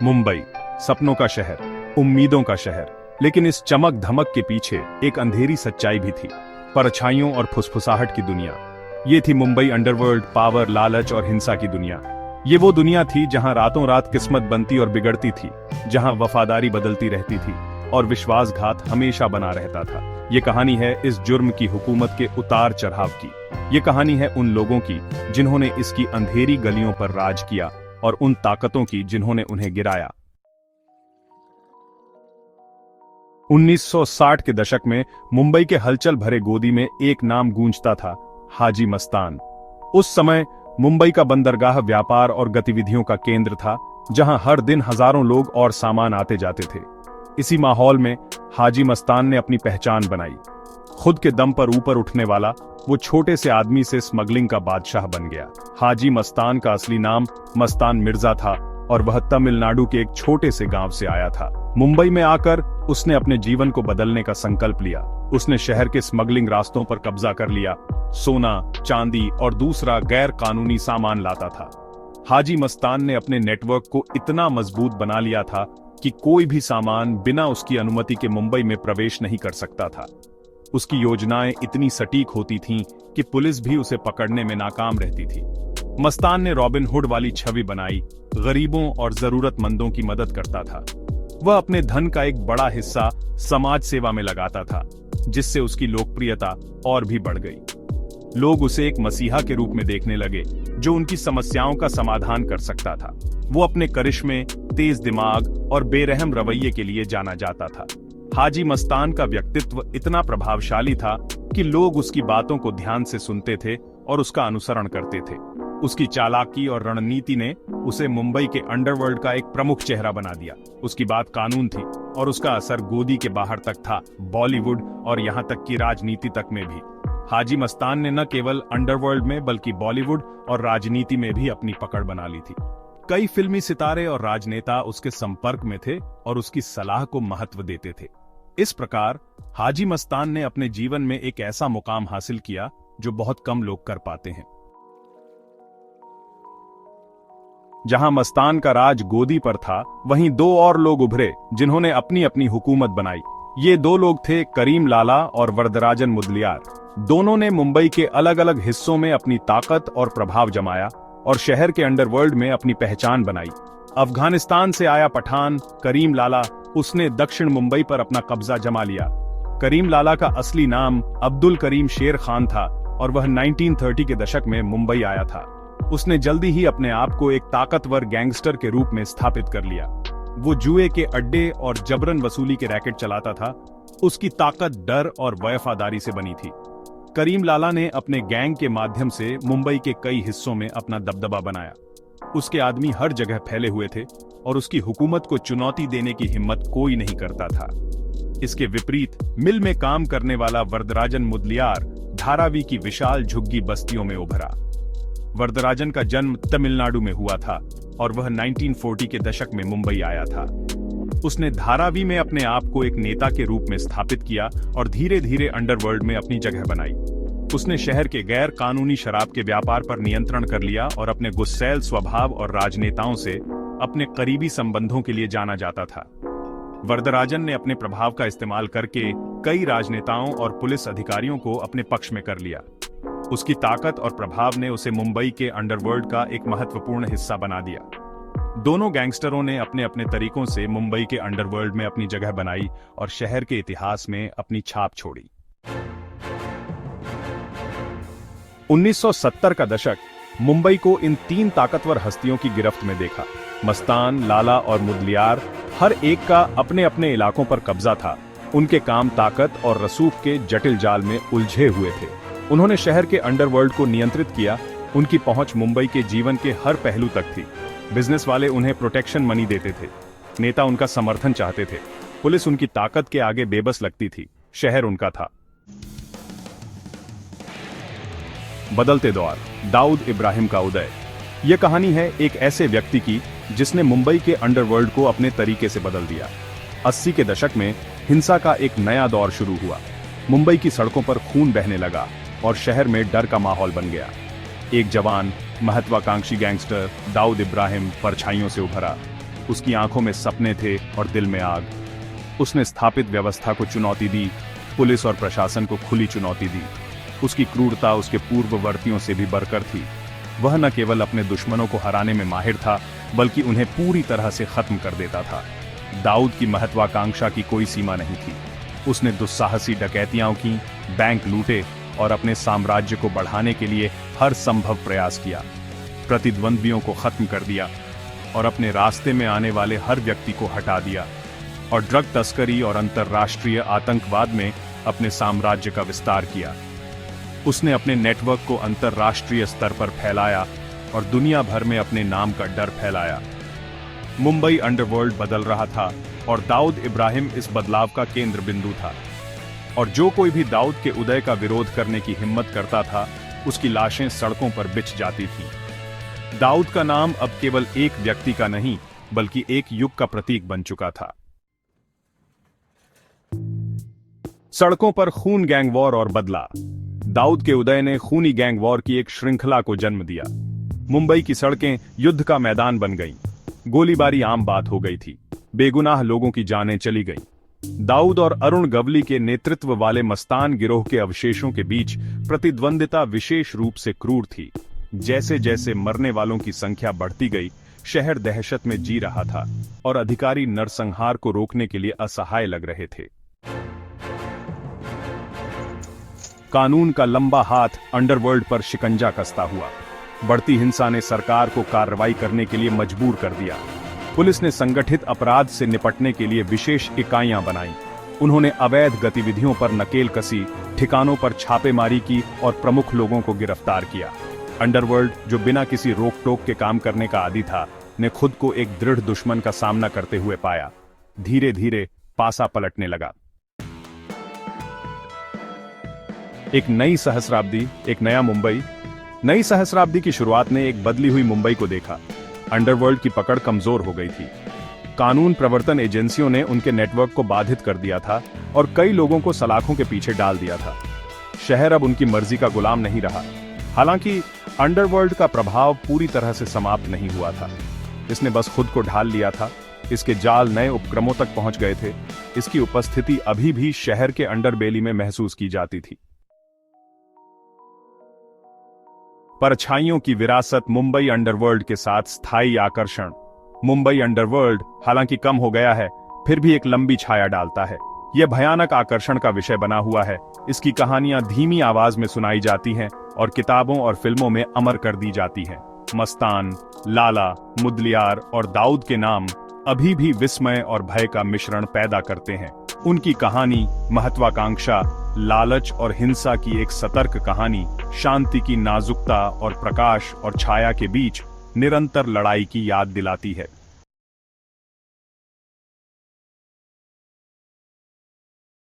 मुंबई, सपनों का शहर, उम्मीदों का शहर। लेकिन इस चमक धमक के पीछे एक अंधेरी सच्चाई भी थी, परछाइयों और फुसफुसाहट की दुनिया। ये थी मुंबई अंडरवर्ल्ड, पावर, लालच और हिंसा की दुनिया। ये वो दुनिया थी जहां रातों रात किस्मत बनती और बिगड़ती थी, जहां वफादारी बदलती रहती थी और विश्वासघात हमेशा बना रहता था। ये कहानी है इस जुर्म की हुकूमत के उतार चढ़ाव की। ये कहानी है उन लोगों की जिन्होंने इसकी अंधेरी गलियों पर राज किया और उन ताकतों की जिन्होंने उन्हें गिराया। 1960 के दशक में मुंबई के हलचल भरे गोदी में एक नाम गूंजता था, हाजी मस्तान। उस समय मुंबई का बंदरगाह व्यापार और गतिविधियों का केंद्र था, जहां हर दिन हजारों लोग और सामान आते जाते थे। इसी माहौल में हाजी मस्तान ने अपनी पहचान बनाई। खुद के दम पर ऊपर उठने वाला वो छोटे से आदमी से स्मगलिंग का बादशाह बन गया। हाजी मस्तान का असली नाम मस्तान मिर्जा था और वह तमिलनाडु के एक छोटे से गांव से आया था। मुंबई में आकर उसने अपने जीवन को बदलने का संकल्प लिया। उसने शहर के स्मगलिंग रास्तों पर कब्जा कर लिया, सोना, चांदी और दूसरा गैर कानूनी सामान लाता था। हाजी मस्तान ने अपने नेटवर्क को इतना मजबूत बना लिया था कि कोई भी सामान बिना उसकी अनुमति के मुंबई में प्रवेश नहीं कर सकता था। उसकी योजनाएं इतनी सटीक होती थीं कि पुलिस भी उसे पकड़ने में नाकाम रहती थी। मस्तान ने रॉबिन हुड वाली छवि बनाई, गरीबों और जरूरतमंदों की मदद करता था। वह अपने धन का एक बड़ा हिस्सा समाज सेवा में लगाता था, जिससे उसकी लोकप्रियता और भी बढ़ गई। लोग उसे एक मसीहा के रूप में देखने लगे, जो उनकी समस्याओं का समाधान कर सकता था। वो अपने करिश्मे, तेज दिमाग और बेरहम रवैये के लिए जाना जाता था। हाजी मस्तान का व्यक्तित्व इतना प्रभावशाली था कि लोग उसकी बातों को ध्यान से सुनते थे और उसका अनुसरण करते थे। उसकी चालाकी और रणनीति ने उसे मुंबई के अंडरवर्ल्ड का एक प्रमुख चेहरा बना दिया। उसकी बात कानून थी और उसका असर गोदी के बाहर तक था, बॉलीवुड और यहाँ तक कि राजनीति तक में भी। हाजी मस्तान ने न केवल अंडरवर्ल्ड में बल्कि बॉलीवुड और राजनीति में भी अपनी पकड़ बना ली थी। कई फिल्मी सितारे और राजनेता उसके संपर्क में थे और उसकी सलाह को महत्व देते थे। इस प्रकार हाजी मस्तान ने अपने जीवन में एक ऐसा मुकाम हासिल किया जो बहुत कम लोग कर पाते हैं। जहां मस्तान का राज गोदी पर था, वहीं दो और लोग उभरे जिन्होंने अपनी अपनी हुकूमत बनाई। ये दो लोग थे करीम लाला और वरदराजन मुदलियार। दोनों ने मुंबई के अलग अलग हिस्सों में अपनी ताकत और प्रभाव जमाया और शहर के अंडरवर्ल्ड में अपनी पहचान बनाई। अफगानिस्तान से आया पठान करीम लाला, उसने दक्षिण मुंबई पर अपना कब्जा जमा लिया। करीम लाला का असली नाम अब्दुल करीम शेर खान था और वह 1930 के दशक में मुंबई आया था। उसने जल्दी ही अपने आप को एक ताकतवर गैंगस्टर के रूप में स्थापित कर लिया। वो जुए के अड्डे और जबरन वसूली के रैकेट चलाता था। उसकी ताकत डर और वफादारी से बनी थी। करीम लाला ने अपने गैंग के माध्यम से मुंबई के कई हिस्सों में अपना दबदबा बनाया। उसके आदमी हर जगह फैले हुए थे और उसकी हुकूमत को चुनौती देने की हिम्मत कोई नहीं करता था। इसके विपरीत मिल में काम करने वाला वरदराजन मुदलियार धारावी की विशाल झुग्गी बस्तियों में उभरा। वरदराजन का जन्म तमिलनाडु में हुआ था और वह 1940 के दशक में मुंबई आया था। उसने धारावी में अपने आप को एक नेता के रूप में स्थापित किया और धीरे धीरे अंडरवर्ल्ड में अपनी जगह बनाई। उसने शहर के गैर कानूनी शराब के व्यापार पर नियंत्रण कर लिया और अपने गुस्सैल स्वभाव और राजनेताओं से अपने करीबी संबंधों के लिए जाना जाता था। वरदराजन ने अपने प्रभाव का इस्तेमाल करके कई राजनेताओं और पुलिस अधिकारियों को अपने पक्ष में कर लिया। उसकी ताकत और प्रभाव ने उसे मुंबई के अंडरवर्ल्ड का एक महत्वपूर्ण हिस्सा बना दिया। दोनों गैंगस्टरों ने अपने अपने तरीकों से मुंबई के अंडरवर्ल्ड में अपनी जगह बनाई और शहर के इतिहास में अपनी छाप छोड़ी। 1970 का दशक मुंबई को इन तीन ताकतवर हस्तियों की गिरफ्त में देखा। मस्तान, लाला और मुदलियार, हर एक का अपने अपने इलाकों पर कब्जा था। उनके काम ताकत और रसूख के जटिल जाल में उलझे हुए थे। उन्होंने शहर के अंडरवर्ल्ड को नियंत्रित किया। उनकी पहुंच मुंबई के जीवन के हर पहलू तक थी। बिजनेस वाले उन्हें प्रोटेक्शन मनी देते थे, नेता उनका समर्थन चाहते थे, पुलिस उनकी ताकत के आगे बेबस लगती थी, शहर उनका था। बदलते दौर, दाऊद इब्राहिम का उदय। यह कहानी है एक ऐसे व्यक्ति की जिसने मुंबई के अंडरवर्ल्ड को अपने तरीके से बदल दिया। 80 के दशक में हिंसा का एक नया दौर शुरू हुआ। मुंबई की सड़कों पर खून बहने लगा और शहर में डर का माहौल बन गया। एक जवान, महत्वाकांक्षी गैंगस्टर दाऊद इब्राहिम परछाइयों से उभरा। उसकी आंखों में सपने थे और दिल में आग। उसने स्थापित व्यवस्था को चुनौती दी, पुलिस और प्रशासन को खुली चुनौती दी। उसकी क्रूरता उसके पूर्ववर्तियों से भी बढ़कर थी। वह न केवल अपने दुश्मनों को हराने में माहिर था, बल्कि उन्हें पूरी तरह से खत्म कर देता था। दाऊद की महत्वाकांक्षा की कोई सीमा नहीं थी। उसने दुस्साहसी डकैतियां की, बैंक लूटे और अपने साम्राज्य को बढ़ाने के लिए हर संभव प्रयास किया। प्रतिद्वंद्वियों को खत्म कर दिया और अपने रास्ते में आने वाले हर व्यक्ति को हटा दिया, और ड्रग तस्करी और अंतर्राष्ट्रीय आतंकवाद में अपने साम्राज्य का विस्तार किया। उसने अपने नेटवर्क को अंतर्राष्ट्रीय स्तर पर फैलाया और दुनिया भर में अपने नाम का डर फैलाया। मुंबई अंडरवर्ल्ड बदल रहा था और दाऊद इब्राहिम इस बदलाव का केंद्र बिंदु था। और जो कोई भी दाऊद के उदय का विरोध करने की हिम्मत करता था, उसकी लाशें सड़कों पर बिछ जाती थीं। दाऊद का नाम अब केवल एक व्यक्ति का नहीं, बल्कि एक युग का प्रतीक बन चुका था। सड़कों पर खून, गैंग वॉर और बदला। दाऊद के उदय ने खूनी गैंग वॉर की एक श्रृंखला को जन्म दिया। मुंबई की सड़कें युद्ध का मैदान बन गईं। गोलीबारी आम बात हो गई थी। बेगुनाह लोगों की जानें चली गईं। दाऊद और अरुण गवली के नेतृत्व वाले मस्तान गिरोह के अवशेषों के बीच प्रतिद्वंदिता विशेष रूप से क्रूर थी। जैसे जैसे मरने वालों की संख्या बढ़ती गई, शहर दहशत में जी रहा था और अधिकारी नरसंहार को रोकने के लिए असहाय लग रहे थे। कानून का लंबा हाथ अंडरवर्ल्ड पर शिकंजा कसता हुआ। बढ़ती हिंसा ने सरकार को कार्रवाई करने के लिए मजबूर कर दिया। पुलिस ने संगठित अपराध से निपटने के लिए विशेष इकाइयां बनाईं। उन्होंने अवैध गतिविधियों पर नकेल कसी, ठिकानों पर छापेमारी की और प्रमुख लोगों को गिरफ्तार किया। अंडरवर्ल्ड, जो बिना किसी रोक टोक के काम करने का आदी था, ने खुद को एक दृढ़ दुश्मन का सामना करते हुए पाया। धीरे धीरे पासा पलटने लगा। एक नई सहस्राब्दी, एक नया मुंबई। नई सहस्राब्दी की शुरुआत ने एक बदली हुई मुंबई को देखा। अंडरवर्ल्ड की पकड़ कमजोर हो गई थी। कानून प्रवर्तन एजेंसियों ने उनके नेटवर्क को बाधित कर दिया था और कई लोगों को सलाखों के पीछे डाल दिया था। शहर अब उनकी मर्जी का गुलाम नहीं रहा। हालांकि अंडरवर्ल्ड का प्रभाव पूरी तरह से समाप्त नहीं हुआ था। इसने बस खुद को ढाल लिया था। इसके जाल नए उपक्रमों तक पहुंच गए थे। इसकी उपस्थिति अभी भी शहर के अंडरबेली में महसूस की जाती थी। परछाइयों की विरासत, मुंबई अंडरवर्ल्ड के साथ स्थायी आकर्षण। मुंबई अंडरवर्ल्ड हालांकि कम हो गया है, फिर भी एक लंबी छाया डालता है। यह भयानक आकर्षण का विषय बना हुआ है। इसकी कहानियां धीमी आवाज में सुनाई जाती हैं और किताबों और फिल्मों में अमर कर दी जाती हैं। मस्तान, लाला, मुदलियार और दाऊद के नाम अभी भी विस्मय और भय का मिश्रण पैदा करते हैं। उनकी कहानी महत्वाकांक्षा, लालच और हिंसा की एक सतर्क कहानी, शांति की नाजुकता और प्रकाश और छाया के बीच निरंतर लड़ाई की याद दिलाती है।